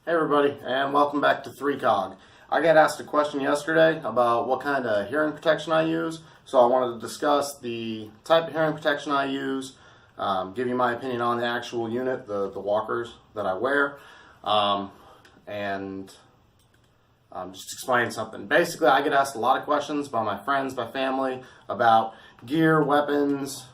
Hey everybody, and welcome back to 3COG. I got asked a question yesterday about what kind of hearing protection I use, so I wanted to discuss the type of hearing protection I use, give you my opinion on the actual unit, the walkers that I wear, and just explain something. Basically, I get asked a lot of questions by my friends, my family, about gear, weapons,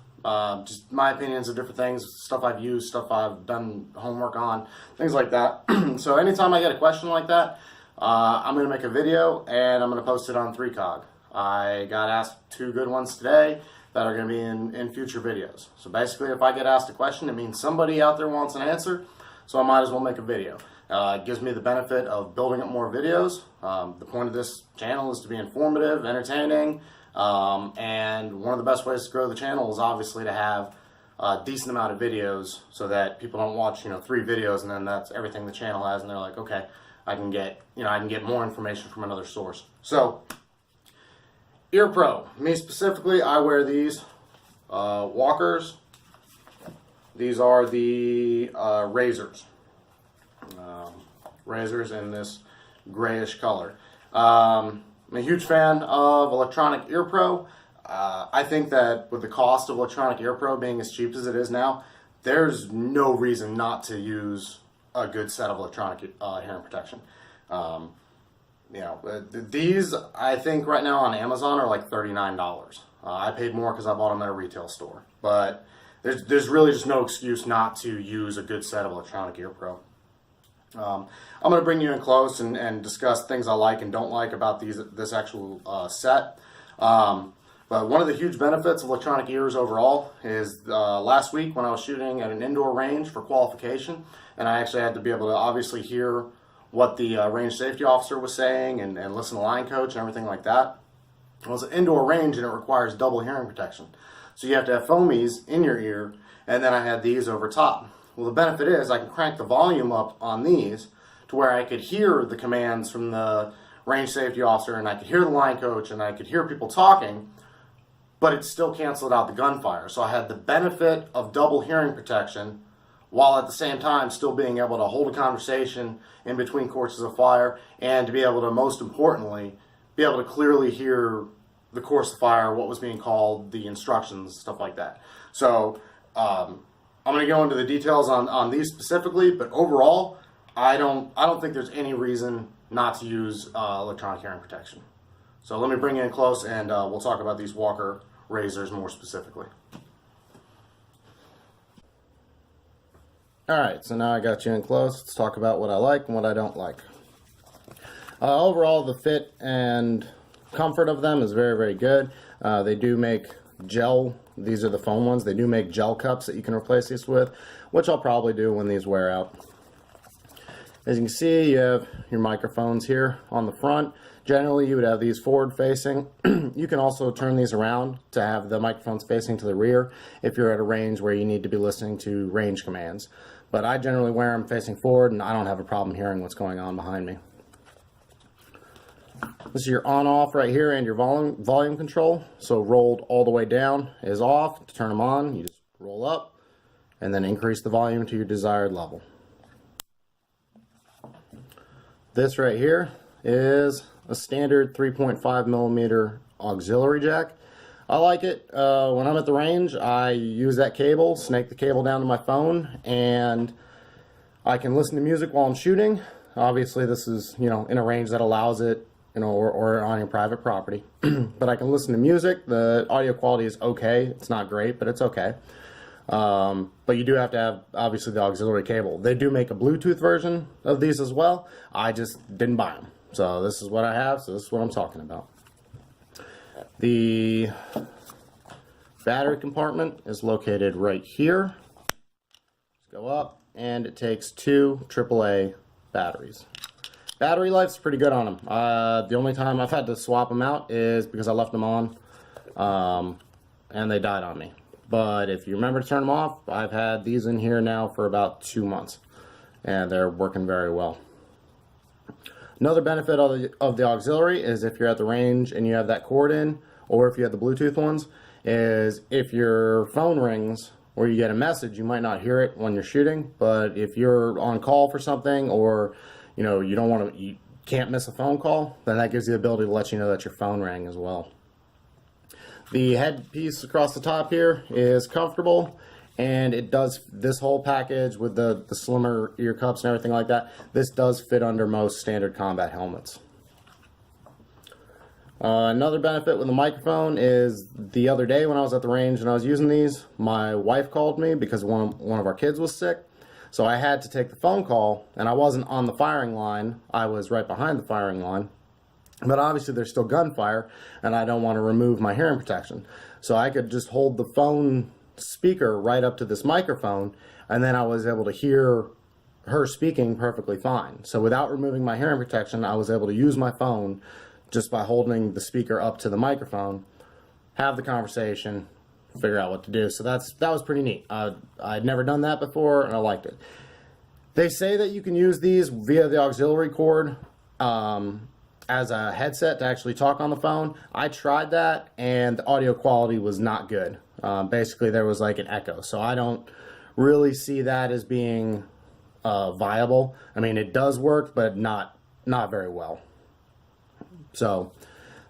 just my opinions of different things, stuff I've used, stuff I've done homework on, things like that. So anytime I get a question like that, I'm going to make a video and I'm going to post it on 3COG. I got asked 2 good ones today that are going to be in future videos. So basically, if I get asked a question, it means somebody out there wants an answer, so I might as well make a video. It gives me the benefit of building up more videos. The point of this channel is to be informative, entertaining, and one of the best ways to grow the channel is obviously to have a decent amount of videos so that people don't watch 3 videos and then that's everything the channel has and they're like, okay, I can get more information from another source. So Ear Pro, me specifically, I wear these walkers. These are the razors. Razors in this grayish color. I'm a huge fan of electronic Ear Pro. I think that with the cost of electronic Ear Pro being as cheap as it is now, there's no reason not to use a good set of electronic hearing protection. These I think right now on Amazon are like $39. I paid more because I bought them at a retail store, but there's really just no excuse not to use a good set of electronic Ear Pro. I'm going to bring you in close and discuss things I like and don't like about this actual set. But one of the huge benefits of electronic ears overall is last week when I was shooting at an indoor range for qualification, and I actually had to be able to obviously hear what the range safety officer was saying and listen to line coach and everything like that. Well, it's an indoor range and it requires double hearing protection. So you have to have foamies in your ear, and then I had these over top. Well, the benefit is I can crank the volume up on these to where I could hear the commands from the range safety officer and I could hear the line coach and I could hear people talking, but it still canceled out the gunfire. So I had the benefit of double hearing protection while at the same time still being able to hold a conversation in between courses of fire and to be able to, most importantly, be able to clearly hear the course of fire, what was being called, the instructions, stuff like that. So I'm going to go into the details on these specifically, but overall, I don't think there's any reason not to use electronic hearing protection. So let me bring you in close and we'll talk about these Walker razors more specifically. Alright, so now I got you in close. Let's talk about what I like and what I don't like. Overall, the fit and comfort of them is very, very good. They do make gel. These are the foam ones. They do make gel cups that you can replace these with, which I'll probably do when these wear out. As you can see, you have your microphones here on the front. Generally, you would have these forward facing. You can also turn these around to have the microphones facing to the rear if you're at a range where you need to be listening to range commands. But I generally wear them facing forward and I don't have a problem hearing what's going on behind me. This is your on-off right here and your volume control. So rolled all the way down is off. To turn them on, you just roll up and then increase the volume to your desired level. This right here is a standard 3.5 millimeter auxiliary jack. I like it. When I'm at the range, I use that cable, snake the cable down to my phone, and I can listen to music while I'm shooting. Obviously, this is, in a range that allows it, or on your private property. But I can listen to music. The audio quality is okay. It's not great, but it's okay. But you do have to have, obviously, the auxiliary cable. They do make a Bluetooth version of these as well. I just didn't buy them. So this is what I have, so this is what I'm talking about. The battery compartment is located right here. Let's go up, and it takes 2 AAA batteries. Battery life's pretty good on them. The only time I've had to swap them out is because I left them on, and they died on me. But if you remember to turn them off, I've had these in here now for about 2 months, and they're working very well. Another benefit of the auxiliary is if you're at the range and you have that cord in, or if you have the Bluetooth ones, is if your phone rings where you get a message, you might not hear it when you're shooting, but if you're on call for something, or you know, you can't miss a phone call, then that gives you the ability to let you know that your phone rang as well. The headpiece across the top here is comfortable, and it does, this whole package with the slimmer ear cups and everything like that, this does fit under most standard combat helmets. Another benefit with the microphone is the other day when I was at the range and I was using these, my wife called me because one of our kids was sick. So I had to take the phone call, and I wasn't on the firing line. I was right behind the firing line. But obviously there's still gunfire, and I don't want to remove my hearing protection. So I could just hold the phone speaker right up to this microphone, and then I was able to hear her speaking perfectly fine. So without removing my hearing protection, I was able to use my phone just by holding the speaker up to the microphone, have the conversation, figure out what to do. So that was pretty neat. I'd never done that before, and I liked it. They say that you can use these via the auxiliary cord as a headset to actually talk on the phone. I tried that, and the audio quality was not good. Basically, there was like an echo. So I don't really see that as being viable. I mean, it does work, but not very well. So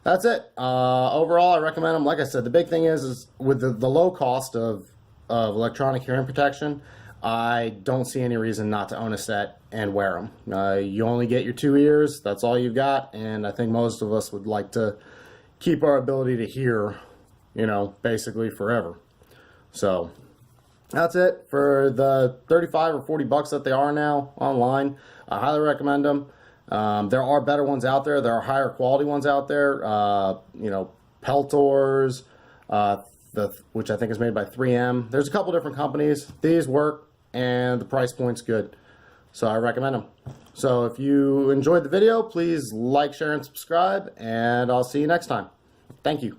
that's it. Overall, I recommend them. Like I said, the big thing is with the low cost of electronic hearing protection, I don't see any reason not to own a set and wear them. You only get your 2 ears. That's all you've got. And I think most of us would like to keep our ability to hear, you know, basically forever. So that's it for the 35 or 40 bucks that they are now online. I highly recommend them. There are better ones out there. There are higher quality ones out there. You know, Peltor's, which I think is made by 3M. There's a couple different companies. These work, and the price point's good. So I recommend them. So if you enjoyed the video, please like, share, and subscribe, and I'll see you next time. Thank you.